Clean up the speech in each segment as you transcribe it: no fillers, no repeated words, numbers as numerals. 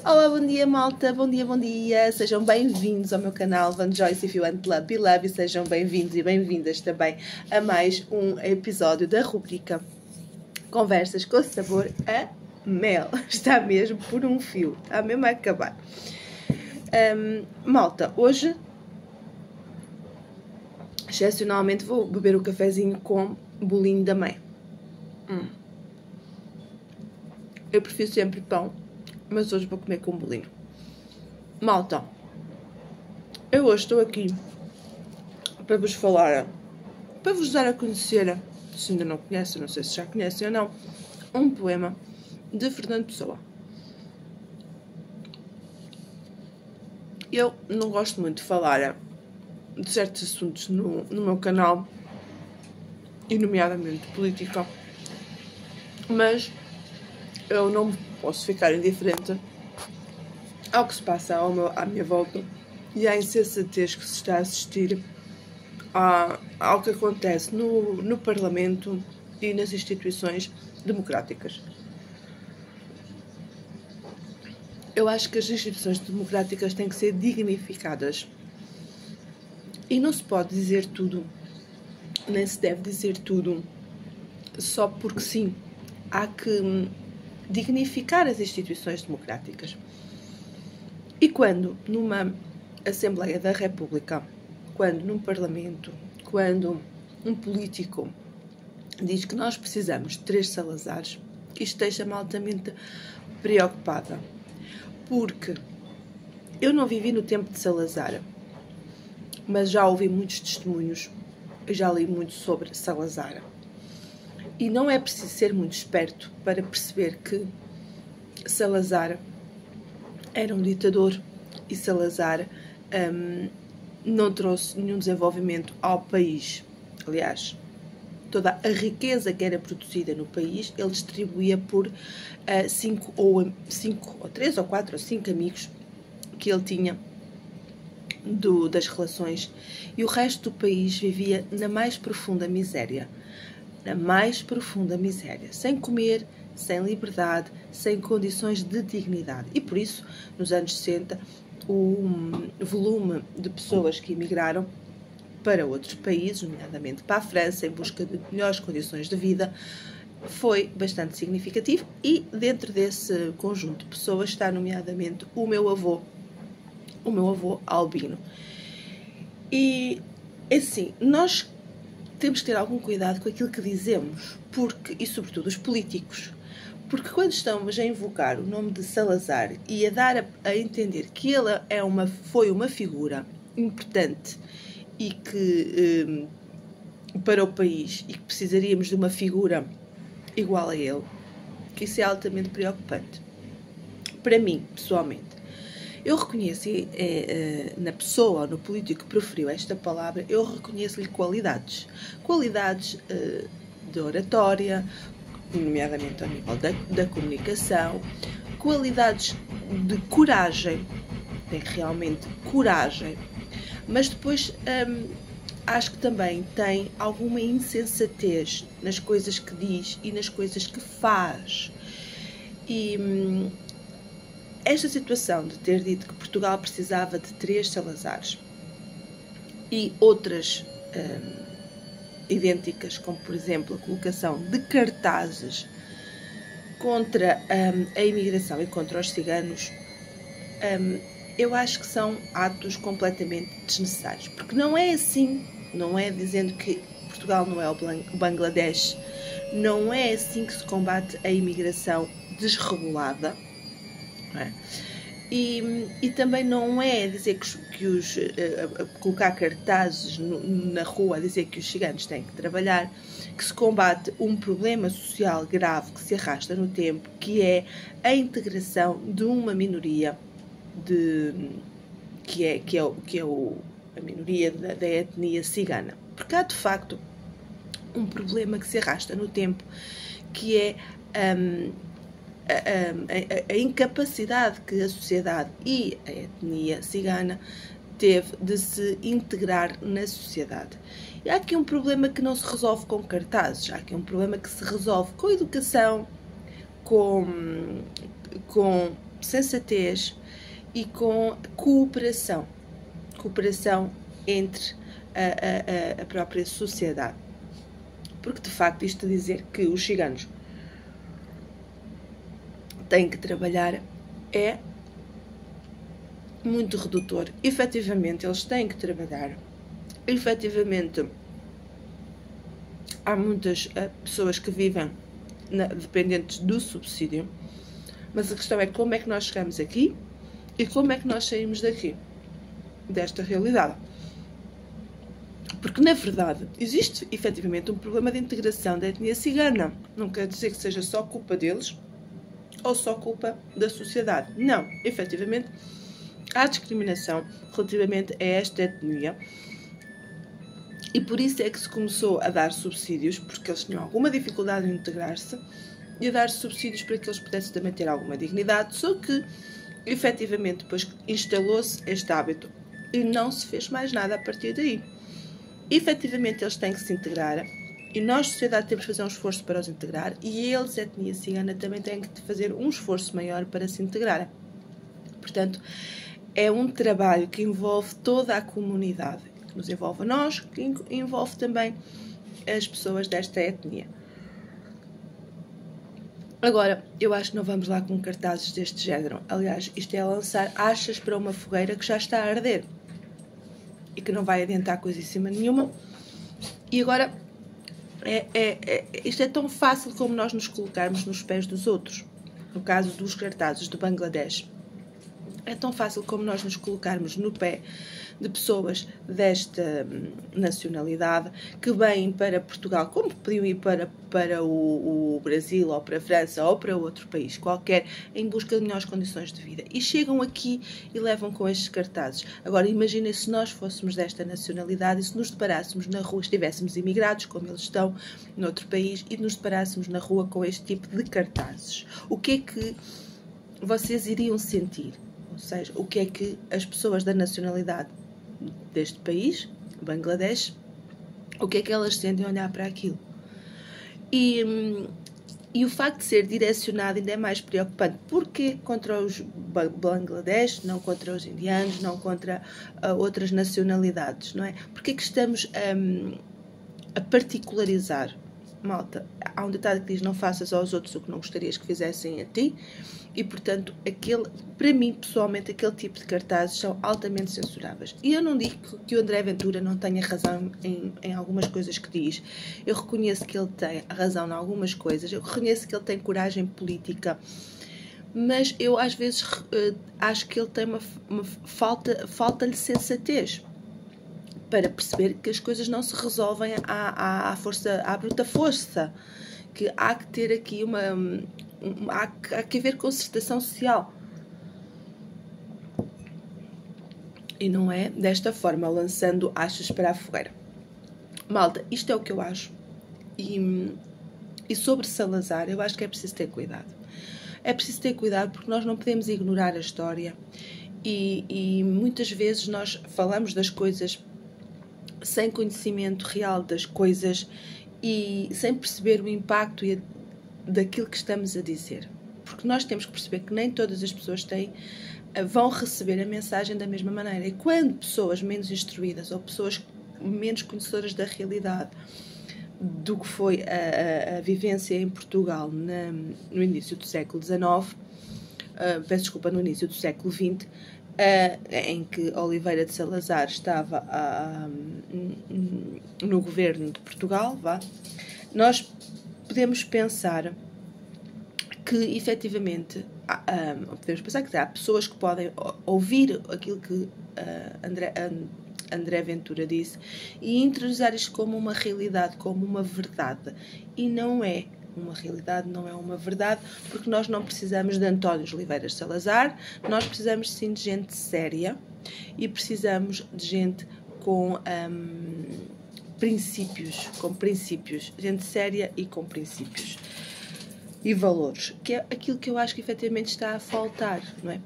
Olá, bom dia malta, bom dia, sejam bem-vindos ao meu canal Van Joyce If You Want Love Be Love e sejam bem-vindos e bem-vindas também a mais um episódio da rubrica Conversas com sabor a mel. Está mesmo por um fio, está mesmo a acabar. Malta, hoje excepcionalmente vou beber o cafezinho com bolinho da mãe. Eu prefiro sempre pão, mas hoje vou comer com bolinho. Malta, eu hoje estou aqui para vos falar, para vos dar a conhecer, se ainda não conhecem, não sei se já conhecem ou não, um poema de Fernando Pessoa. Eu não gosto muito de falar de certos assuntos no meu canal, e nomeadamente política, mas eu não posso ficar indiferente ao que se passa à minha volta e à insensatez que se está a assistir ao que acontece no Parlamento e nas instituições democráticas. Eu acho que as instituições democráticas têm que ser dignificadas e não se pode dizer tudo, nem se deve dizer tudo só porque sim. Há que dignificar as instituições democráticas. E quando numa Assembleia da República, quando num Parlamento, quando um político diz que nós precisamos de 3 Salazares, isto deixa-me altamente preocupada. Porque eu não vivi no tempo de Salazar, mas já ouvi muitos testemunhos, já li muito sobre Salazar. E não é preciso ser muito esperto para perceber que Salazar era um ditador e Salazar não trouxe nenhum desenvolvimento ao país. Aliás, toda a riqueza que era produzida no país, ele distribuía por 5 ou 3 ou 4 ou 5 amigos que ele tinha das relações, e o resto do país vivia na mais profunda miséria. Sem comer, sem liberdade, sem condições de dignidade. E por isso, nos anos 60, o volume de pessoas que emigraram para outros países, nomeadamente para a França, em busca de melhores condições de vida, foi bastante significativo, e dentro desse conjunto de pessoas está nomeadamente o meu avô Albino. E assim, nós temos que ter algum cuidado com aquilo que dizemos, e sobretudo os políticos, porque quando estamos a invocar o nome de Salazar e a dar a entender que ele foi uma figura importante e que para o país, e que precisaríamos de uma figura igual a ele, que isso é altamente preocupante. Para mim, pessoalmente, eu reconheço na pessoa, no político que preferiu esta palavra, eu reconheço-lhe qualidades de oratória, nomeadamente ao nível da comunicação, qualidades de coragem, tem realmente coragem, mas depois acho que também tem alguma insensatez nas coisas que diz e nas coisas que faz. E esta situação de ter dito que Portugal precisava de 3 Salazares e outras idênticas, como por exemplo a colocação de cartazes contra a imigração e contra os ciganos, eu acho que são atos completamente desnecessários, porque não é assim, não é dizendo que Portugal não é o Bangladesh, não é assim que se combate a imigração desregulada. E também não é dizer colocar cartazes na rua a dizer que os ciganos têm que trabalhar, que se combate um problema social grave que se arrasta no tempo, que é a integração de uma minoria a minoria da etnia cigana, porque há de facto um problema que se arrasta no tempo, que é a incapacidade que a sociedade e a etnia cigana teve de se integrar na sociedade. E há aqui um problema que não se resolve com cartazes, há aqui um problema que se resolve com educação, com sensatez e com cooperação entre a própria sociedade. Porque, de facto, isto dizer que os ciganos têm que trabalhar é muito redutor. Efetivamente, eles têm que trabalhar. Efetivamente, há muitas pessoas que vivem dependentes do subsídio, mas a questão é como é que nós chegamos aqui e como é que nós saímos daqui, desta realidade. Porque, na verdade, existe efetivamente um problema de integração da etnia cigana. Não quer dizer que seja só culpa deles ou só culpa da sociedade. Não, efetivamente, há discriminação relativamente a esta etnia. E por isso é que se começou a dar subsídios, porque eles tinham alguma dificuldade em integrar-se, e a dar subsídios para que eles pudessem também ter alguma dignidade, só que, efetivamente, depois instalou-se este hábito e não se fez mais nada a partir daí. Efetivamente, eles têm que se integrar, e nós, sociedade, temos que fazer um esforço para os integrar, e eles, a etnia cigana, também têm que fazer um esforço maior para se integrar. Portanto, é um trabalho que envolve toda a comunidade, que nos envolve a nós, que envolve também as pessoas desta etnia. Agora, eu acho que não vamos lá com cartazes deste género. Aliás, isto é lançar achas para uma fogueira que já está a arder e que não vai adiantar coisíssima nenhuma. E agora, isto é tão fácil como nós nos colocarmos nos pés dos outros. No caso dos cartazes do Bangladesh, é tão fácil como nós nos colocarmos no pé de pessoas desta nacionalidade que vêm para Portugal, como podiam ir para o Brasil ou para a França ou para outro país qualquer, em busca de melhores condições de vida. E chegam aqui e levam com estes cartazes. Agora, imaginem se nós fôssemos desta nacionalidade e se nos deparássemos na rua, estivéssemos imigrados, como eles estão, noutro país, e nos deparássemos na rua com este tipo de cartazes. O que é que vocês iriam sentir? Ou seja, o que é que as pessoas da nacionalidade deste país, Bangladesh, o que é que elas sentem a olhar para aquilo? E o facto de ser direcionado ainda é mais preocupante. Porquê contra os Bangladesh, não contra os indianos, não contra outras nacionalidades, não é? Porquê que estamos a particularizar? Malta, há um ditado que diz: não faças aos outros o que não gostarias que fizessem a ti. E, portanto, para mim, pessoalmente, aquele tipo de cartazes são altamente censuráveis. E eu não digo que o André Ventura não tenha razão em algumas coisas que diz. Eu reconheço que ele tem razão em algumas coisas. Eu reconheço que ele tem coragem política. Mas eu, às vezes, acho que ele tem falta-lhe sensatez para perceber que as coisas não se resolvem à bruta força. Que há que ter aqui há que haver concertação social. E não é desta forma, lançando achas para a fogueira. Malta, isto é o que eu acho. E sobre Salazar, eu acho que é preciso ter cuidado. É preciso ter cuidado porque nós não podemos ignorar a história. E muitas vezes nós falamos das coisas sem conhecimento real das coisas e sem perceber o impacto daquilo que estamos a dizer. Porque nós temos que perceber que nem todas as pessoas vão receber a mensagem da mesma maneira. E quando pessoas menos instruídas ou pessoas menos conhecedoras da realidade do que foi a vivência em Portugal no início do século XIX, no início do século XX, em que Oliveira de Salazar estava no governo de Portugal, nós podemos pensar que, efetivamente, há pessoas que podem ouvir aquilo que André Ventura disse e interiorizar isto como uma realidade, como uma verdade. E não é uma realidade, não é uma verdade, porque nós não precisamos de António Oliveira Salazar, nós precisamos sim de gente séria e precisamos de gente com princípios, gente séria e com princípios e valores, que é aquilo que eu acho que efetivamente está a faltar, não é?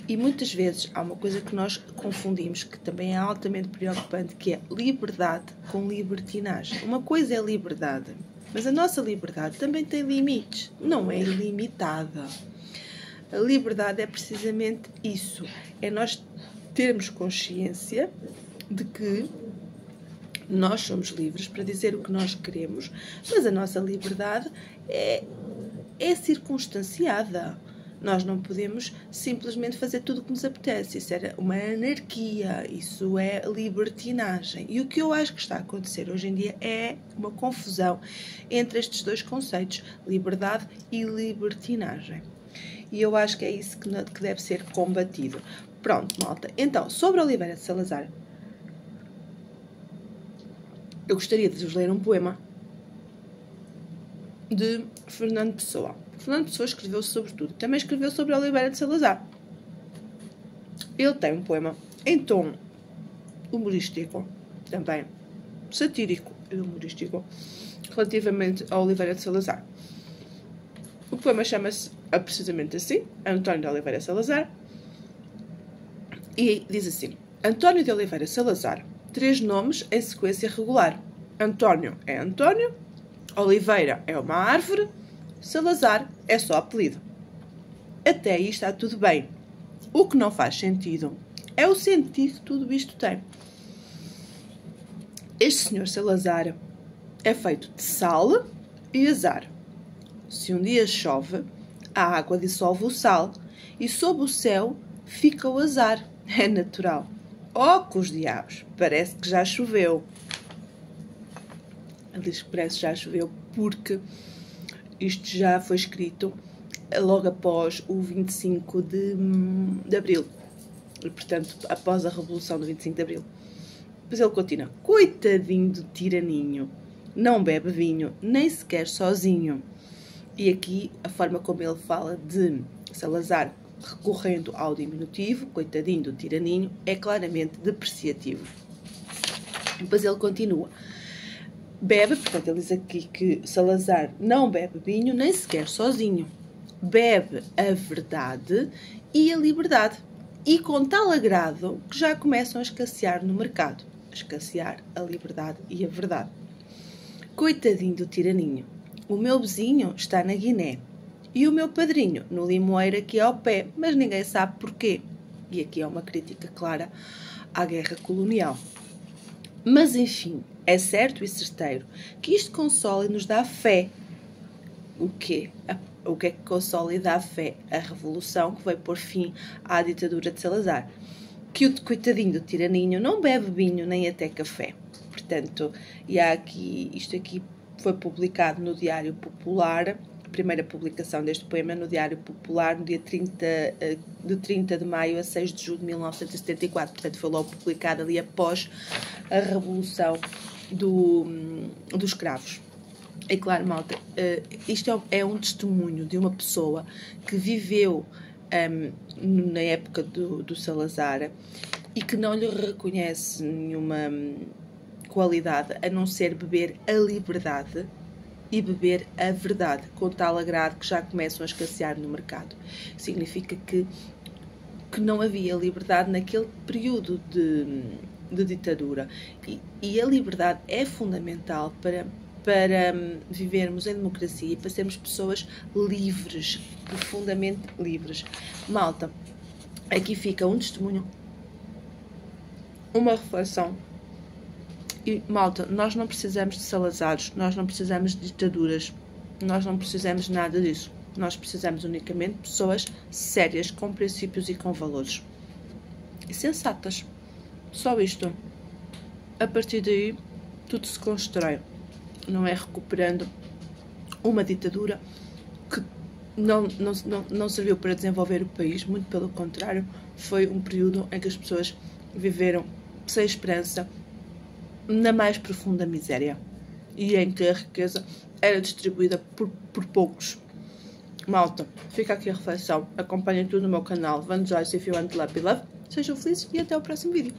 E muitas vezes há uma coisa que nós confundimos, que também é altamente preocupante, que é liberdade com libertinagem. Uma coisa é liberdade, mas a nossa liberdade também tem limites, não é ilimitada. A liberdade é precisamente isso. É nós termos consciência de que nós somos livres para dizer o que nós queremos, mas a nossa liberdade é circunstanciada. Nós não podemos simplesmente fazer tudo o que nos apetece. Isso era uma anarquia, isso é libertinagem. E o que eu acho que está a acontecer hoje em dia é uma confusão entre estes dois conceitos, liberdade e libertinagem. E eu acho que é isso que deve ser combatido. Pronto, malta. Então, sobre Oliveira de Salazar, eu gostaria de vos ler um poema de Fernando Pessoa. Fernando Pessoa escreveu sobre tudo. Também escreveu sobre Oliveira de Salazar. Ele tem um poema em tom humorístico, também satírico e humorístico, relativamente a Oliveira de Salazar. O poema chama-se precisamente assim, António de Oliveira Salazar, e diz assim: António de Oliveira Salazar, 3 nomes em sequência regular. António é António, Oliveira é uma árvore, Salazar é só apelido. Até aí está tudo bem. O que não faz sentido é o sentido que tudo isto tem. Este senhor Salazar é feito de sal e azar. Se um dia chove, a água dissolve o sal e sob o céu fica o azar. É natural. Oh, com os diabos, parece que já choveu. Ele diz que parece que já choveu porque isto já foi escrito logo após o 25 de Abril. E, portanto, após a Revolução do 25 de Abril. Depois ele continua. Coitadinho do tiraninho. Não bebe vinho, nem sequer sozinho. E aqui a forma como ele fala de Salazar recorrendo ao diminutivo, coitadinho do tiraninho, é claramente depreciativo. Depois ele continua. Bebe, portanto ele diz aqui que Salazar não bebe vinho nem sequer sozinho. Bebe a verdade e a liberdade. E com tal agrado que já começam a escassear no mercado. A escassear a liberdade e a verdade. Coitadinho do tiraninho. O meu vizinho está na Guiné. E o meu padrinho no Limoeiro aqui ao pé. Mas ninguém sabe porquê. E aqui é uma crítica clara à guerra colonial. Mas, enfim, é certo e certeiro que isto consola e nos dá fé. O quê? O que é que consola e dá fé? A revolução que vai pôr fim à ditadura de Salazar. Que o coitadinho do tiraninho não bebe vinho nem até café. Portanto, e há aqui, isto aqui foi publicado no Diário Popular, a primeira publicação deste poema no Diário Popular, no dia 30 de maio a 6 de julho de 1974. Portanto, foi logo publicado ali após a Revolução dos Escravos. É claro, malta, isto é um testemunho de uma pessoa que viveu na época do Salazar e que não lhe reconhece nenhuma qualidade a não ser beber a liberdade e beber a verdade, com tal agrado que já começam a escassear no mercado. Significa que não havia liberdade naquele período de ditadura. E a liberdade é fundamental para vivermos em democracia e para sermos pessoas livres, profundamente livres. Malta, aqui fica um testemunho, uma reflexão. E, malta, nós não precisamos de Salazares, nós não precisamos de ditaduras, nós não precisamos nada disso. Nós precisamos unicamente de pessoas sérias, com princípios e com valores. E sensatas. Só isto. A partir daí, tudo se constrói. Não é recuperando uma ditadura que não serviu para desenvolver o país, muito pelo contrário, foi um período em que as pessoas viveram sem esperança, na mais profunda miséria, e em que a riqueza era distribuída por poucos. Malta, fica aqui a reflexão. Acompanhem tudo no meu canal Vanjoyce If You Want Love Be Love. Sejam felizes e até o próximo vídeo.